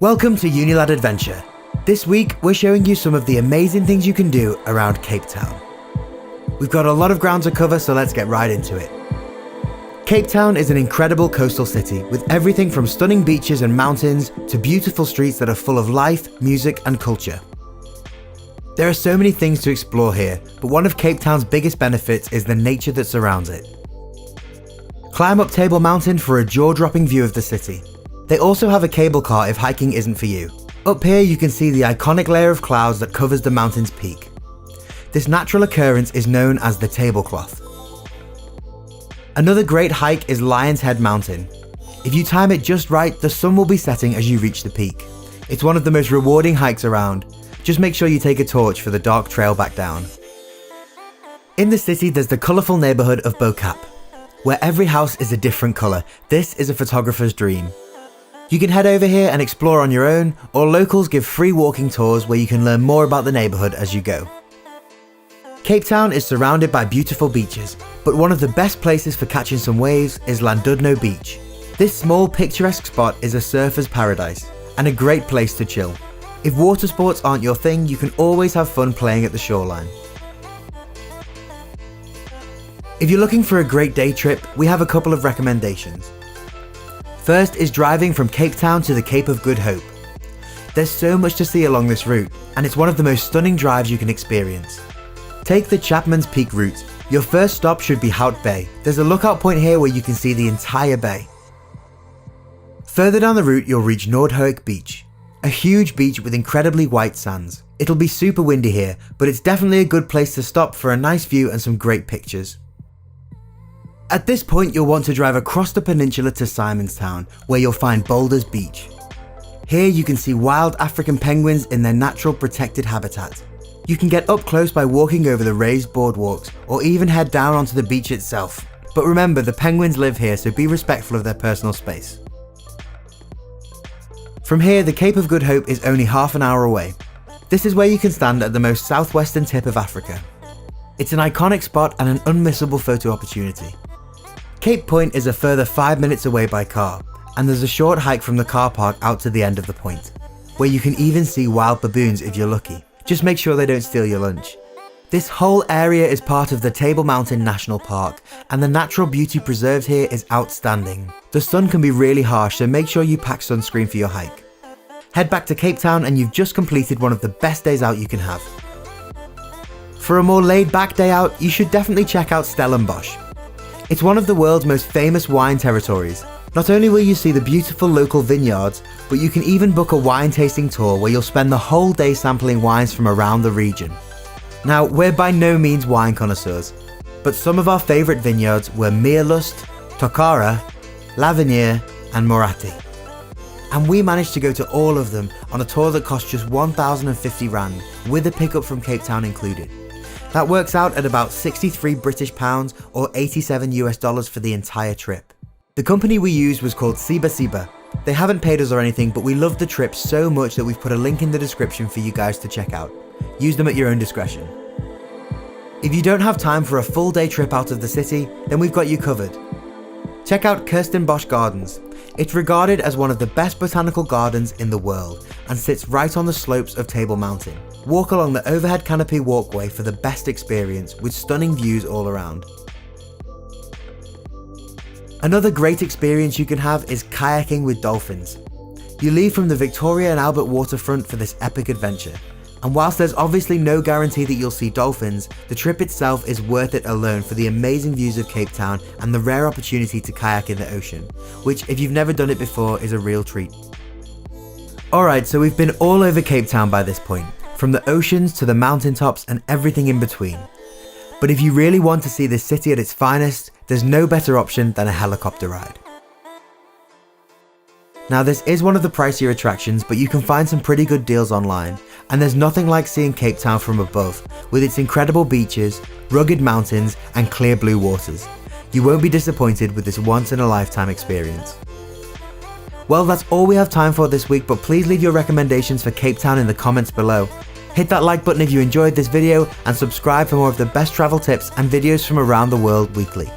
Welcome to Unilad Adventure. This week, we're showing you some of the amazing things you can do around Cape Town. We've got a lot of ground to cover, so let's get right into it. Cape Town is an incredible coastal city with everything from stunning beaches and mountains to beautiful streets that are full of life, music, and culture. There are so many things to explore here, but one of Cape Town's biggest benefits is the nature that surrounds it. Climb up Table Mountain for a jaw-dropping view of the city. They also have a cable car if hiking isn't for you. Up here you can see the iconic layer of clouds that covers the mountain's peak. This natural occurrence is known as the tablecloth. Another great hike is Lion's Head Mountain. If you time it just right, the sun will be setting as you reach the peak. It's one of the most rewarding hikes around. Just make sure you take a torch for the dark trail back down. In the city there's the colourful neighbourhood of Bocap, where every house is a different colour. This is a photographer's dream. You can head over here and explore on your own, or locals give free walking tours where you can learn more about the neighbourhood as you go. Cape Town is surrounded by beautiful beaches, but one of the best places for catching some waves is Llandudno Beach. This small picturesque spot is a surfer's paradise, and a great place to chill. If water sports aren't your thing, you can always have fun playing at the shoreline. If you're looking for a great day trip, we have a couple of recommendations. First is driving from Cape Town to the Cape of Good Hope. There's so much to see along this route, and it's one of the most stunning drives you can experience. Take the Chapman's Peak route. Your first stop should be Hout Bay. There's a lookout point here where you can see the entire bay. Further down the route you'll reach Noordhoek Beach, a huge beach with incredibly white sands. It'll be super windy here, but it's definitely a good place to stop for a nice view and some great pictures. At this point you'll want to drive across the peninsula to Simonstown, where you'll find Boulders Beach. Here you can see wild African penguins in their natural protected habitat. You can get up close by walking over the raised boardwalks, or even head down onto the beach itself. But remember, the penguins live here, so be respectful of their personal space. From here, the Cape of Good Hope is only half an hour away. This is where you can stand at the most southwestern tip of Africa. It's an iconic spot and an unmissable photo opportunity. Cape Point is a further 5 minutes away by car, and there's a short hike from the car park out to the end of the point, where you can even see wild baboons if you're lucky. Just make sure they don't steal your lunch. This whole area is part of the Table Mountain National Park, and the natural beauty preserved here is outstanding. The sun can be really harsh, so make sure you pack sunscreen for your hike. Head back to Cape Town and you've just completed one of the best days out you can have. For a more laid-back day out, you should definitely check out Stellenbosch. It's one of the world's most famous wine territories. Not only will you see the beautiful local vineyards, but you can even book a wine tasting tour where you'll spend the whole day sampling wines from around the region. Now, we're by no means wine connoisseurs, but some of our favourite vineyards were Meerlust, Tokara, Lavinier and Moratti. And we managed to go to all of them on a tour that cost just 1,050 Rand, with a pickup from Cape Town included. That works out at about 63 British pounds or $87 for the entire trip. The company we used was called Siba Siba. They haven't paid us or anything, but we loved the trip so much that we've put a link in the description for you guys to check out. Use them at your own discretion. If you don't have time for a full day trip out of the city, then we've got you covered. Check out Kirstenbosch Gardens. It's regarded as one of the best botanical gardens in the world and sits right on the slopes of Table Mountain. Walk along the overhead canopy walkway for the best experience with stunning views all around. Another great experience you can have is kayaking with dolphins. You leave from the Victoria and Albert waterfront for this epic adventure. And whilst there's obviously no guarantee that you'll see dolphins, the trip itself is worth it alone for the amazing views of Cape Town and the rare opportunity to kayak in the ocean, which if you've never done it before is a real treat. Alright, so we've been all over Cape Town by this point, from the oceans to the mountaintops and everything in between. But if you really want to see this city at its finest, there's no better option than a helicopter ride. Now this is one of the pricier attractions, but you can find some pretty good deals online, and there's nothing like seeing Cape Town from above, with its incredible beaches, rugged mountains and clear blue waters. You won't be disappointed with this once-in-a-lifetime experience. Well, that's all we have time for this week, but please leave your recommendations for Cape Town in the comments below. Hit that like button if you enjoyed this video and subscribe for more of the best travel tips and videos from around the world weekly.